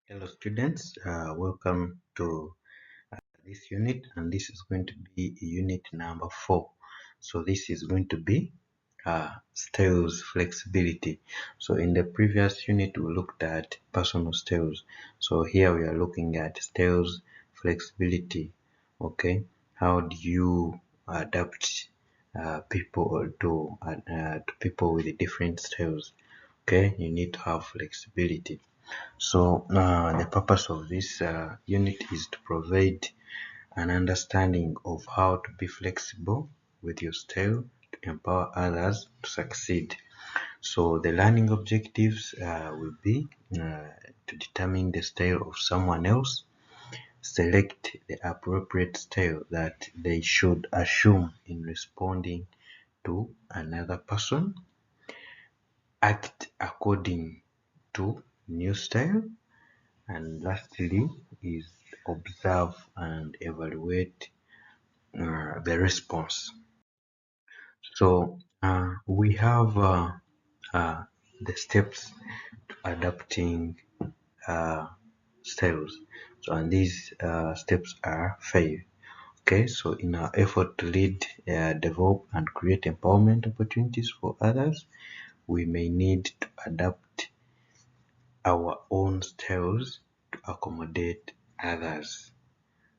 Hello students, welcome to this unit, and this is going to be unit number 4. So this is going to be styles flexibility. So in the previous unit we looked at personal styles. So here we are looking at styles flexibility. Okay, how do you adapt people to people with different styles? Okay, you need to have flexibility. So the purpose of this unit is to provide an understanding of how to be flexible with your style to empower others to succeed. So the learning objectives will be to determine the style of someone else, select the appropriate style that they should assume in responding to another person, act according to new style, and lastly is observe and evaluate the response. So we have the steps to adapting uh, styles. So and these steps are 5. Okay, so in our effort to lead, develop and create empowerment opportunities for others, we may need to adapt our own styles to accommodate others.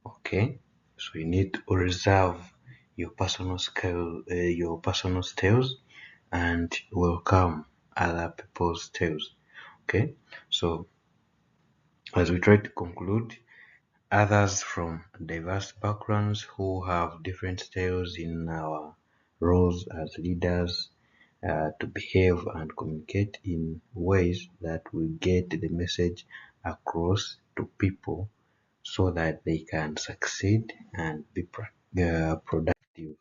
Okay, so you need to reserve your personal styles and welcome other people's styles. Okay, so as we try to conclude, others from diverse backgrounds who have different styles in our roles as leaders to behave and communicate in ways that will get the message across to people so that they can succeed and be productive.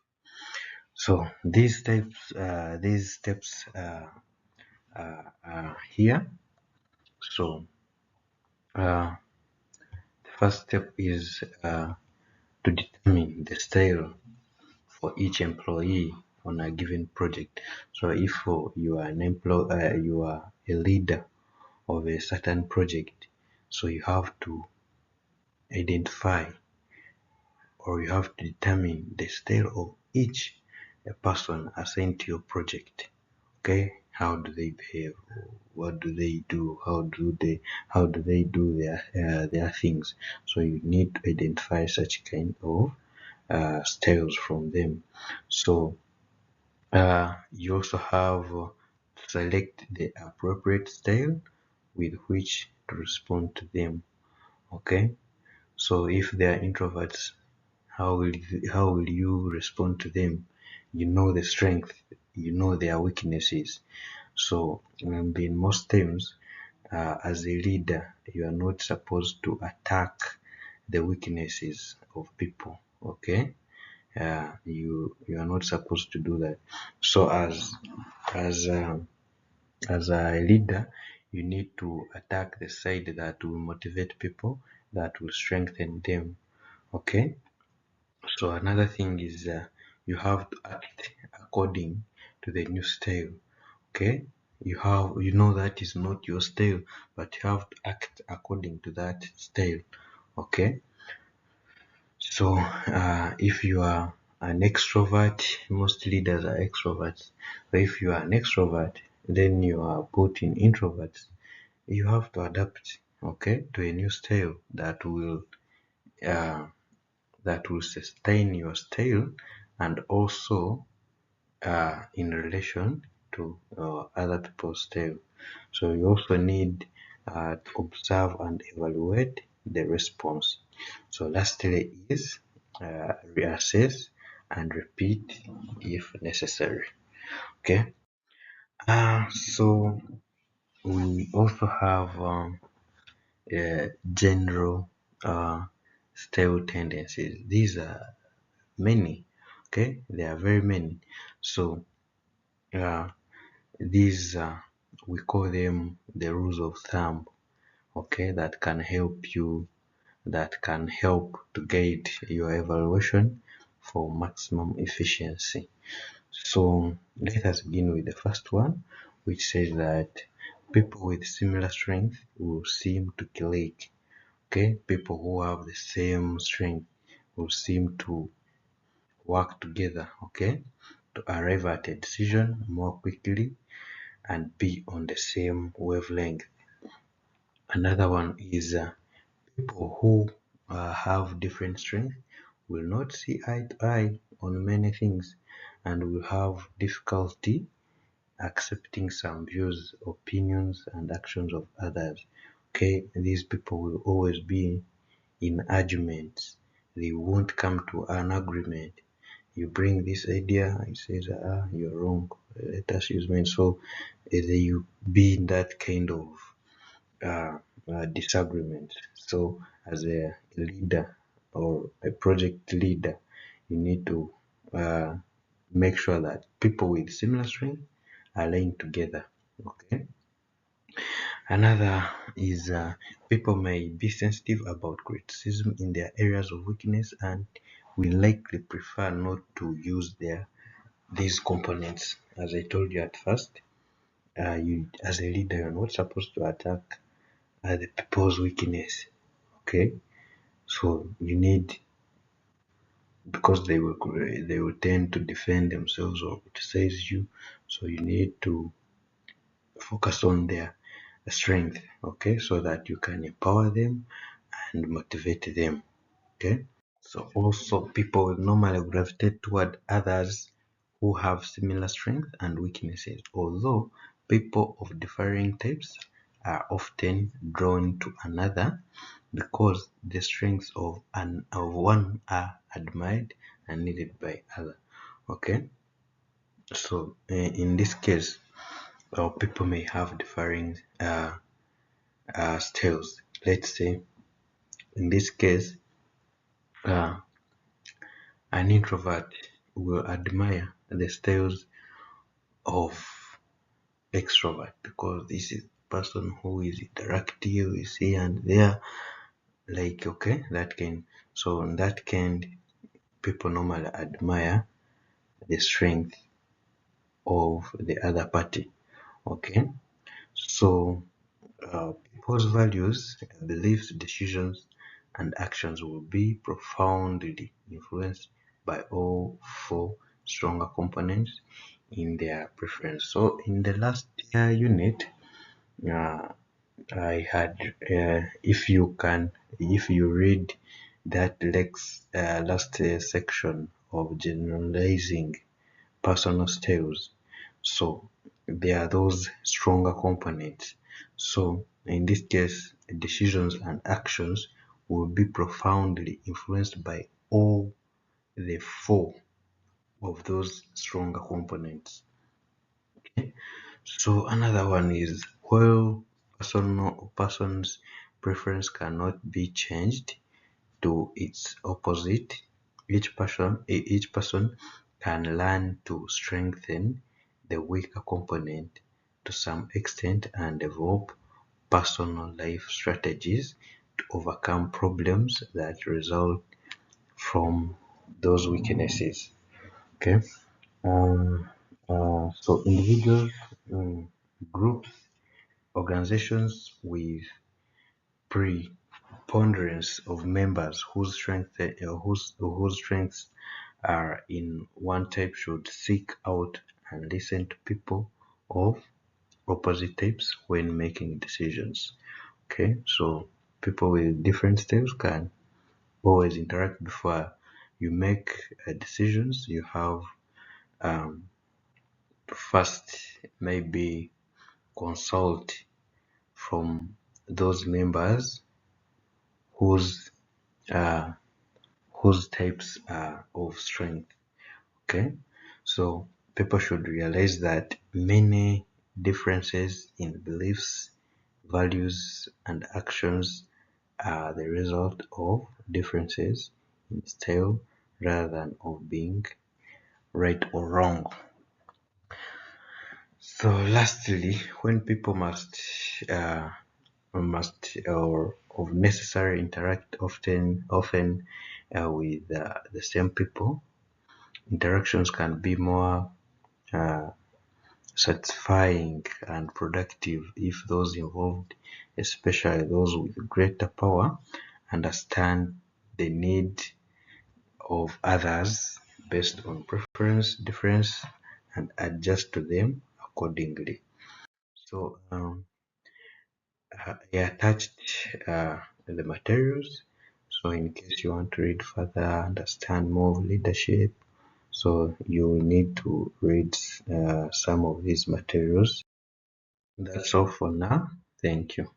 So these steps are here. So the first step is to determine the style for each employee on a given project. So if you are you are a leader of a certain project, so you have to identify or you have to determine the style of each person assigned to your project. Okay, how do they behave? What do they do? How do they do their things? So you need to identify such kind of styles from them. So you also have to select the appropriate style with which to respond to them. Okay, so if they are introverts, how will you respond to them? You know the strength, you know their weaknesses. So in most times, as a leader, you are not supposed to attack the weaknesses of people. Okay, you are not supposed to do that. So as as a leader, you need to attack the side that will motivate people, that will strengthen them. Okay, so another thing is you have to act according to the new style. Okay, you know that is not your style, but you have to act according to that style. Okay, so if you are an extrovert, most leaders are extroverts. So if you are an extrovert, then you are put in introverts. You have to adapt, okay, to a new style uh, that will sustain your style and also in relation to other people's style. So you also need to observe and evaluate the response. So lastly is reassess and repeat if necessary. Okay. So we also have general style tendencies. These are many. Okay, there are very many. So uh, these we call them the rules of thumb. Okay, that can help to guide your evaluation for maximum efficiency. So let us begin with the first one, which says that people with similar strength will seem to click. Okay, people who have the same strength will seem to work together, okay, to arrive at a decision more quickly and be on the same wavelength. Another one is people who have different strength will not see eye to eye on many things and will have difficulty accepting some views, opinions, and actions of others. Okay, these people will always be in arguments. They won't come to an agreement. You bring this idea, he says, you're wrong. Let us use mine. So they will be in that kind of uh, disagreement. So as a leader or a project leader, you need to uh, make sure that people with similar strength align together. Okay. Another is people may be sensitive about criticism in their areas of weakness and will likely prefer not to use these components. As I told you at first, you as a leader, you're not supposed to attack the people's weakness. Okay, so you need, because they will tend to defend themselves or criticize you, so you need to focus on their strength, okay, so that you can empower them and motivate them. Okay, so also people will normally gravitate toward others who have similar strengths and weaknesses, although people of differing types are often drawn to another because the strengths of one are admired and needed by other. Okay, so in this case, people may have differing styles. Let's say in this case, uh, an introvert will admire the styles of extrovert because this is person who is interactive, is here and there, like, okay, that can, so on that kind, people normally admire the strength of the other party. Okay, so people's values, beliefs, decisions, and actions will be profoundly influenced by all four stronger components in their preference. So, in the last unit, uh, I had, if you read that last section of generalizing personal styles, so there are those stronger components. So in this case, decisions and actions will be profoundly influenced by all the four of those stronger components. Okay? So another one is, while person's preference cannot be changed to its opposite, each person can learn to strengthen the weaker component to some extent and develop personal life strategies to overcome problems that result from those weaknesses. Okay. Um, so individuals, groups, organizations with preponderance of members whose strengths are in one type should seek out and listen to people of opposite types when making decisions. Okay, so people with different styles can always interact before you make decisions. You have to first maybe consult from those members whose uh, whose types are of strength. Okay, so people should realize that many differences in beliefs, values, and actions are the result of differences in style rather than of being right or wrong. So lastly, when people must or of necessary interact often with the same people, interactions can be more uh, satisfying and productive if those involved, especially those with greater power, understand the need of others based on preference, difference, and adjust to them accordingly. So I attached the materials. So in case you want to read further, understand more of leadership, so you need to read some of these materials. That's all for now. Thank you.